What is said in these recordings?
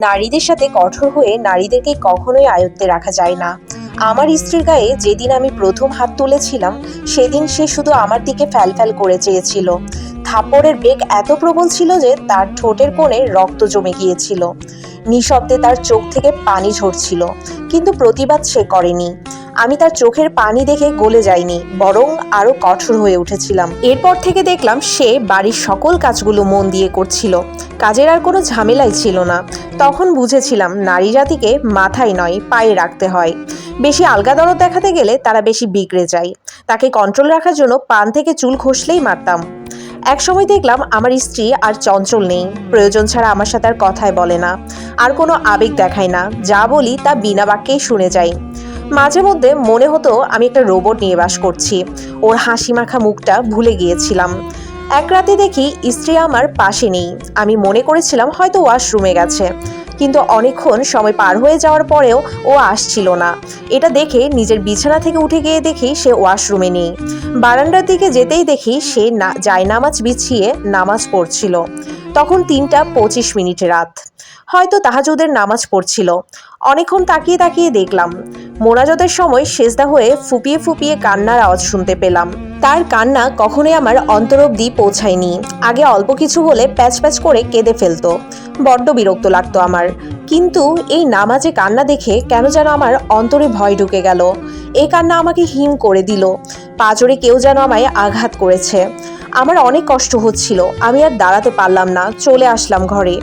নারীদের সাথে কঠোর হয়ে নারীদেরকে কখনোই আয়ত্তে রাখা যায় না। আমার স্ত্রীর গায়ে যেদিন আমি প্রথম হাত তুলেছিলাম, সেদিন সে শুধু আমার দিকে ফ্যালফ্যাল করে চেয়েছিল। থাপ্পড়ের বেগ এত প্রবল ছিল যে তার ঠোঁটের কোণে রক্ত জমে গিয়েছিল। নিঃশব্দে তার চোখ থেকে পানি ঝরছিল, কিন্তু প্রতিবাদ সে করেনি। আমি তার চোখের পানি দেখে গলে যাইনি, বরং আরো কঠোর হয়ে উঠেছিলাম। এরপর থেকে দেখলাম সে বাড়ির সকল কাজগুলো মন দিয়ে করছিল। কাজের আর কোনো ঝামেলাই ছিল না। তখন বুঝেছিলাম নারী জাতিকে মাথায় নয়, পায়ে রাখতে হয়। বেশি আলগা দরদ দেখাতে গেলে তারা বেশি বিগড়ে যায়। তাকে কন্ট্রোল রাখার জন্য পান থেকে চুল খসলেই মারতাম। এক সময় দেখলাম আমার স্ত্রী আর চঞ্চল নেই। প্রয়োজন ছাড়া আমার সাথে আর কথাই বলে না, আর কোনো আবেগ দেখায় না। যা বলি তা বিনা বাক্যেই শুনে যায়। মাঝে মধ্যে মনে হতো আমি একটা রোবট নিয়ে বাস করছি। ওর হাসি মাখা মুখটা ভুলে গিয়েছিলাম। এক রাতে দেখি স্ত্রী আমার পাশে নেই। আমি মনে করেছিলাম হয়তো ওয়াশরুমে গেছে, কিন্তু অনেকক্ষণ সময় পার হয়ে যাওয়ার পরেও ও আসছিল না। এটা দেখে নিজের বিছানা থেকে উঠে গিয়ে দেখি সে ওয়াশরুমে নেই। বারান্দার দিকে যেতেই দেখি সে জায়নামাজ বিছিয়ে নামাজ পড়ছিল। তখন ৩:২৫ রাত, হয়তো তাহাজ্জুদের নামাজ পড়ছিল। অনেকক্ষণ তাকিয়ে তাকিয়ে দেখলাম মোনাজাতের সময় সেজদা হয়ে ফুপিয়ে ফুপিয়ে কান্নার আওয়াজ শুনতে পেলাম। তার কান্না কখনোই আমার অন্তর অবধি পৌঁছায়নি। আগে অল্প কিছু হলে প্যাচ প্যাচ করে কেঁদে ফেলতো। বড্ড বিরক্ত লাগতো আমার। কিন্তু এই নামাজে কান্না দেখে কেন যেন আমার অন্তরে ভয় ঢুকে গেল। এই কান্না আমাকে হিম করে দিল। পাঁজরে কেউ যেন আমায় আঘাত করেছে। আমার অনেক কষ্ট হচ্ছিল। আমি আর দাঁড়াতে পারলাম না, চলে আসলাম ঘরে।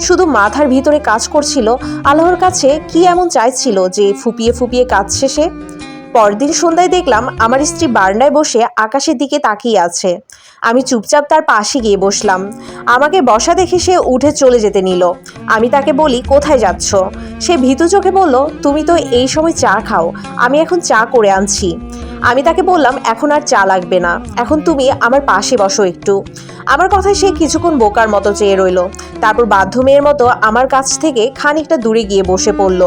শুধু মাথার ভিতরে কাজ করছিল আল্লাহর কাছে কি এমন চাইছিল যে ফুপিয়ে ফুপিয়ে কাঁদছে সে। পরদিন সন্ধ্যায় দেখলাম আমার স্ত্রী বারান্দায় বসে আকাশের দিকে তাকিয়ে আছে। আমি চুপচাপ তার পাশে গিয়ে বসলাম। আমাকে বসা দেখে সে উঠে চলে যেতে নিল। আমি তাকে বলি, কোথায় যাচ্ছ? সে ভীতু চোখে বলল, তুমি তো এই সময় চা খাও, আমি এখন চা করে আনছি। আমি তাকে বললাম, এখন আর চা লাগবে না, এখন তুমি আমার পাশে বসো একটু। আমার কথায় সে কিছুক্ষণ বোকার মতো চেয়ে রইল। তারপর বাধ্য মেয়ের মতো আমার কাছ থেকে খানিকটা দূরে গিয়ে বসে পড়ল।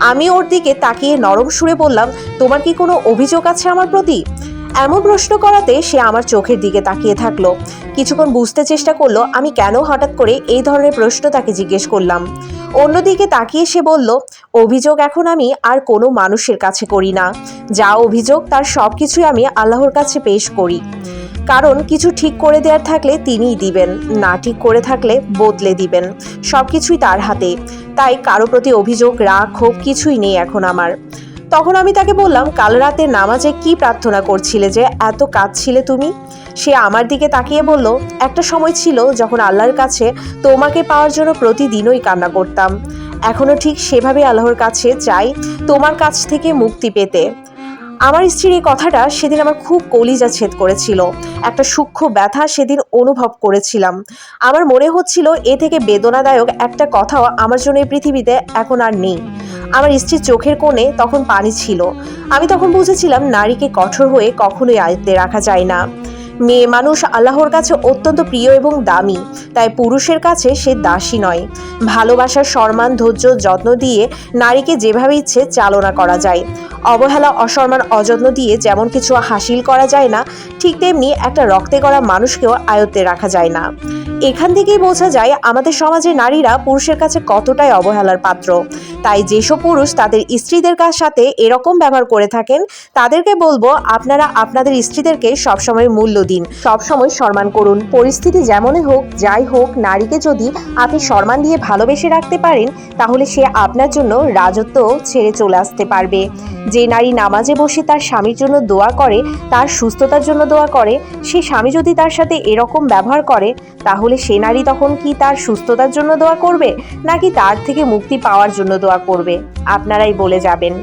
আমি ওর দিকে তাকিয়ে নরম সুরে বললাম, তোমার কি কোনো অভিযোগ আছে আমার প্রতি? এমন প্রশ্ন করাতে সে আমার চোখের দিকে তাকিয়ে থাকলো। কিছুক্ষণ বুঝতে চেষ্টা করলো আমি কেন হঠাৎ করে এই ধরনের প্রশ্ন তাকে জিজ্ঞেস করলাম। অন্যদিকে তাকিয়ে সে বলল, অভিযোগ এখন আমি আর কোনো মানুষের কাছে করি না। যা অভিযোগ তার সব কিছুই আমি আল্লাহর কাছে পেশ করি। কারণ কিছু ঠিক করে দেওয়ার থাকলে তিনিই দিবেন, না ঠিক করে থাকলে বদলে দিবেন। সব কিছুই তার হাতে। তাই কারো প্রতি অভিযোগ, রাগ, ক্ষোভ কিছুই নেই এখন আমার। তখন আমি তাকে বললাম, কাল রাতে নামাজে কি প্রার্থনা করছিলে যে এত কাঁদছিলে তুমি? সে আমার দিকে তাকিয়ে বলল, একটা সময় ছিল যখন আল্লাহর কাছে তোমাকে পাওয়ার জন্য প্রতিদিনই কান্না করতাম। এখনো ঠিক সেভাবে আল্লাহর কাছে চাই তোমার কাছ থেকে মুক্তি পেতে। আমার স্ত্রীর এই কথাটা সেদিন আমার খুব কলিজা ছেদ করেছিল। একটা সূক্ষ্ম ব্যথা সেদিন অনুভব করেছিলাম। আমার মনে হচ্ছিল এ থেকে বেদনাদায়ক একটা কথাও আমার জন্য এই পৃথিবীতে এখন আর নেই। আমার স্ত্রীর চোখের কোণে তখন পানি ছিল। আমি তখন বুঝেছিলাম নারীকে কঠোর হয়ে কখনোই আয়ত্তে রাখা যায় না। মেয়ে মানুষ আল্লাহর কাছে অত্যন্ত প্রিয় এবং দামি, তাই পুরুষের কাছে সে দাসী নয়। ভালোবাসার, সম্মান, ধৈর্য, যত্ন দিয়ে নারীকে যেভাবে ইচ্ছে চালনা করা যায়। অবহেলা, অসম্মান, অযত্ন দিয়ে যেমন কিছু হাসিল করা যায় না, ঠিক তেমনি একটা রক্তে গড়া মানুষকেও আয়ত্তে রাখা যায় না। এখান থেকেই বোঝা যায় আমাদের সমাজে নারীরা পুরুষের কাছে কতটাই অবহেলার পাত্র। তাই যেসব পুরুষ তাদের স্ত্রীদের সাথে এরকম ব্যবহার করে থাকেন, তাদেরকে বলবো, আপনারা আপনাদের স্ত্রীদেরকে সবসময় মূল্য দিন, সবসময় সম্মান করুন। পরিস্থিতি যেমনই হোক, যাই হোক, নারীকে যদি আপনি সম্মান দিয়ে ভালোবেসে রাখতে পারেন, তাহলে সে আপনার জন্য রাজত্ব ছেড়ে চলে আসতে পারবে। যে নারী নামাজে বসে তার স্বামীর জন্য দোয়া করে, তার সুস্থতার জন্য দোয়া করে, সে স্বামী যদি তার সাথে এরকম ব্যবহার করে, তাহলে সে নারী তখন কি তার সুস্থতার জন্য দোয়া করবে, নাকি তার থেকে মুক্তি পাওয়ার জন্য দোয়া করবে? আপনারাই বলে যাবেন।